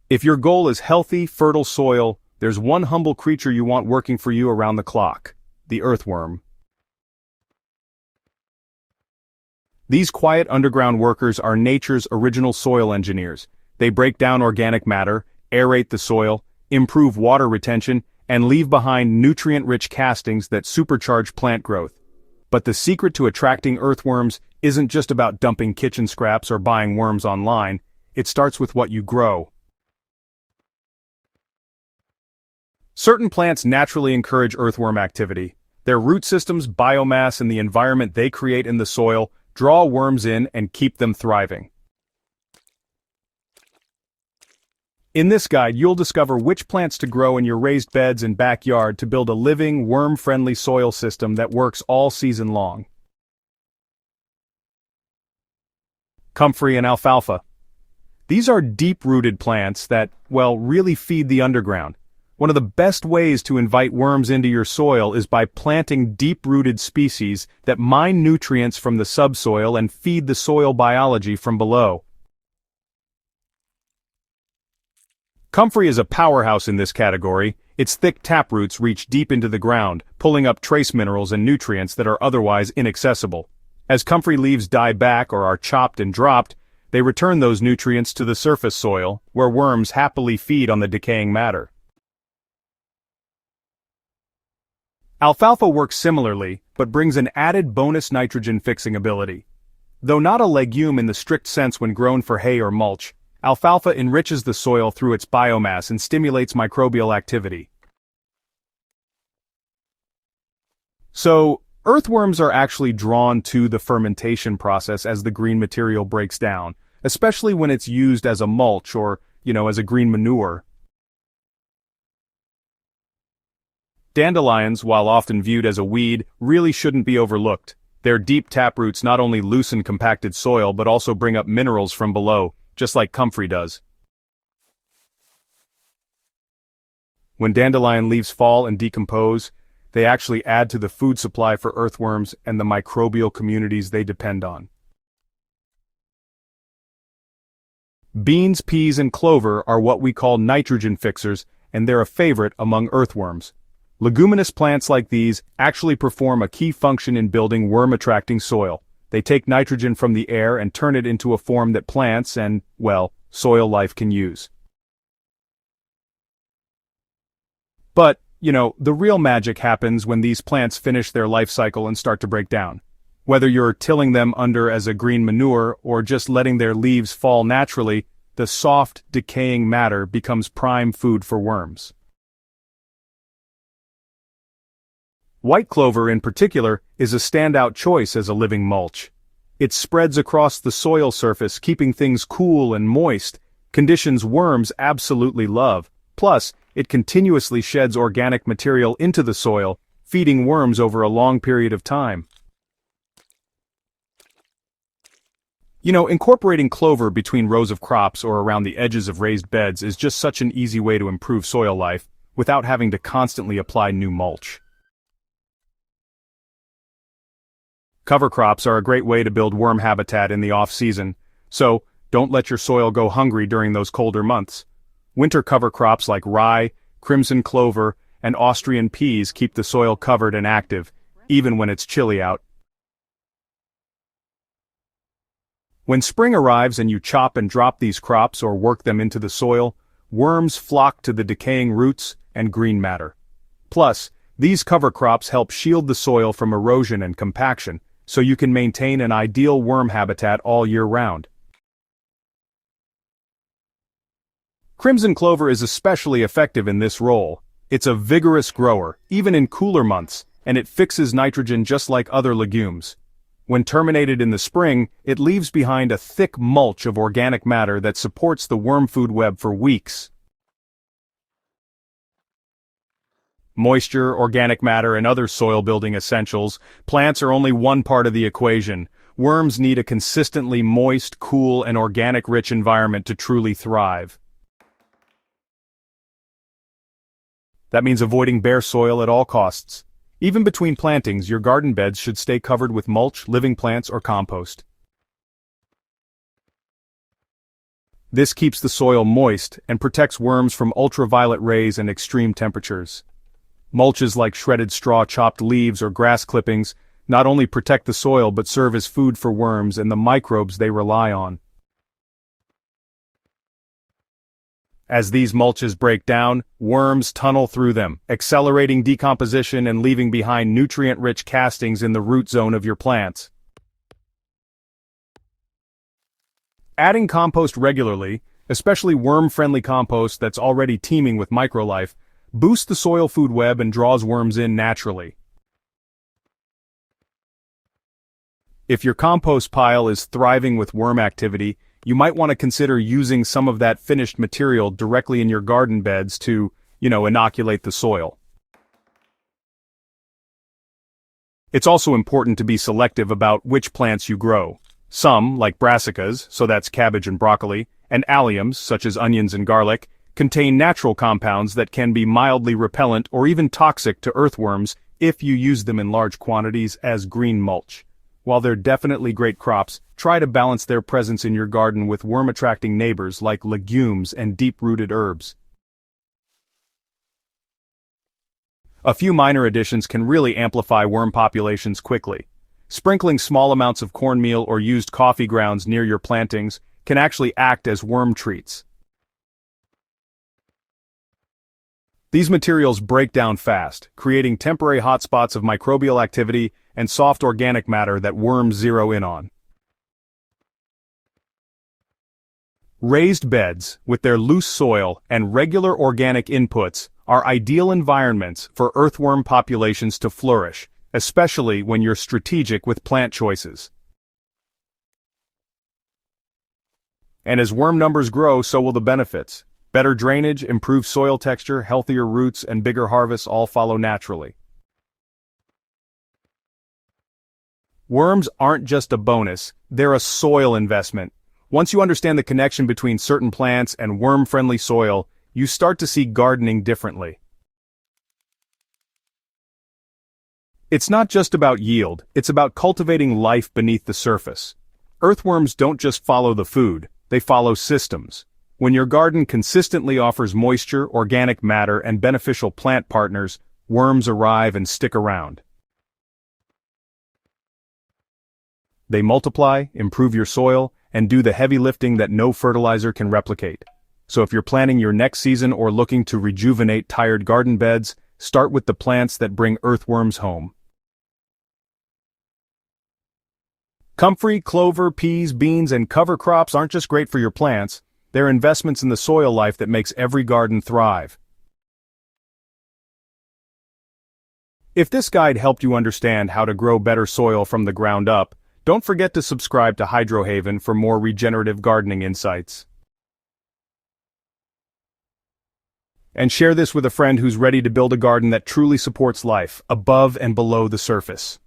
If your goal is healthy, fertile soil, there's one humble creature you want working for you around the clock: the earthworm. These quiet underground workers are nature's original soil engineers. They break down organic matter, aerate the soil, improve water retention, and leave behind nutrient-rich castings that supercharge plant growth. But the secret to attracting earthworms isn't just about dumping kitchen scraps or buying worms online. It starts with what you grow. Certain plants naturally encourage earthworm activity. Their root systems, biomass, and the environment they create in the soil draw worms in and keep them thriving. In this guide, you'll discover which plants to grow in your raised beds and backyard to build a living, worm-friendly soil system that works all season long. Comfrey and alfalfa. These are deep-rooted plants that, well, really feed the underground. One of the best ways to invite worms into your soil is by planting deep-rooted species that mine nutrients from the subsoil and feed the soil biology from below. Comfrey is a powerhouse in this category. Its thick taproots reach deep into the ground, pulling up trace minerals and nutrients that are otherwise inaccessible. As comfrey leaves die back or are chopped and dropped, they return those nutrients to the surface soil, where worms happily feed on the decaying matter. Alfalfa works similarly, but brings an added bonus nitrogen-fixing ability. Though not a legume in the strict sense when grown for hay or mulch, alfalfa enriches the soil through its biomass and stimulates microbial activity. So, earthworms are actually drawn to the fermentation process as the green material breaks down, especially when it's used as a mulch or, as a green manure. Dandelions, while often viewed as a weed, really shouldn't be overlooked. Their deep taproots not only loosen compacted soil but also bring up minerals from below, just like comfrey does. When dandelion leaves fall and decompose, they actually add to the food supply for earthworms and the microbial communities they depend on. Beans, peas, and clover are what we call nitrogen fixers, and they're a favorite among earthworms. Leguminous plants like these actually perform a key function in building worm-attracting soil. They take nitrogen from the air and turn it into a form that plants and, well, soil life can use. But, the real magic happens when these plants finish their life cycle and start to break down. Whether you're tilling them under as a green manure or just letting their leaves fall naturally, the soft, decaying matter becomes prime food for worms. White clover, in particular, is a standout choice as a living mulch. It spreads across the soil surface, keeping things cool and moist, conditions worms absolutely love. Plus, it continuously sheds organic material into the soil, feeding worms over a long period of time. Incorporating clover between rows of crops or around the edges of raised beds is just such an easy way to improve soil life, without having to constantly apply new mulch. Cover crops are a great way to build worm habitat in the off-season, so don't let your soil go hungry during those colder months. Winter cover crops like rye, crimson clover, and Austrian peas keep the soil covered and active, even when it's chilly out. When spring arrives and you chop and drop these crops or work them into the soil, worms flock to the decaying roots and green matter. Plus, these cover crops help shield the soil from erosion and compaction, so you can maintain an ideal worm habitat all year round. Crimson clover is especially effective in this role. It's a vigorous grower, even in cooler months, and it fixes nitrogen just like other legumes. When terminated in the spring, it leaves behind a thick mulch of organic matter that supports the worm food web for weeks. Moisture, organic matter, and other soil-building essentials, plants are only one part of the equation. Worms need a consistently moist, cool, and organic-rich environment to truly thrive. That means avoiding bare soil at all costs. Even between plantings, your garden beds should stay covered with mulch, living plants, or compost. This keeps the soil moist and protects worms from ultraviolet rays and extreme temperatures. Mulches like shredded straw, chopped leaves, or grass clippings not only protect the soil but serve as food for worms and the microbes they rely on. As these mulches break down, worms tunnel through them, accelerating decomposition and leaving behind nutrient-rich castings in the root zone of your plants. Adding compost regularly, especially worm-friendly compost that's already teeming with microlife, boosts the soil food web and draws worms in naturally. If your compost pile is thriving with worm activity, you might want to consider using some of that finished material directly in your garden beds to, inoculate the soil. It's also important to be selective about which plants you grow. Some, like brassicas, so that's cabbage and broccoli, and alliums, such as onions and garlic, contain natural compounds that can be mildly repellent or even toxic to earthworms if you use them in large quantities as green mulch. While they're definitely great crops, try to balance their presence in your garden with worm-attracting neighbors like legumes and deep-rooted herbs. A few minor additions can really amplify worm populations quickly. Sprinkling small amounts of cornmeal or used coffee grounds near your plantings can actually act as worm treats. These materials break down fast, creating temporary hotspots of microbial activity and soft organic matter that worms zero in on. Raised beds, with their loose soil and regular organic inputs, are ideal environments for earthworm populations to flourish, especially when you're strategic with plant choices. And as worm numbers grow, so will the benefits. Better drainage, improved soil texture, healthier roots, and bigger harvests all follow naturally. Worms aren't just a bonus, they're a soil investment. Once you understand the connection between certain plants and worm-friendly soil, you start to see gardening differently. It's not just about yield, it's about cultivating life beneath the surface. Earthworms don't just follow the food, they follow systems. When your garden consistently offers moisture, organic matter, and beneficial plant partners, worms arrive and stick around. They multiply, improve your soil, and do the heavy lifting that no fertilizer can replicate. So if you're planning your next season or looking to rejuvenate tired garden beds, start with the plants that bring earthworms home. Comfrey, clover, peas, beans, and cover crops aren't just great for your plants, they're investments in the soil life that makes every garden thrive. If this guide helped you understand how to grow better soil from the ground up, don't forget to subscribe to Hydrohaven for more regenerative gardening insights. And share this with a friend who's ready to build a garden that truly supports life, above and below the surface.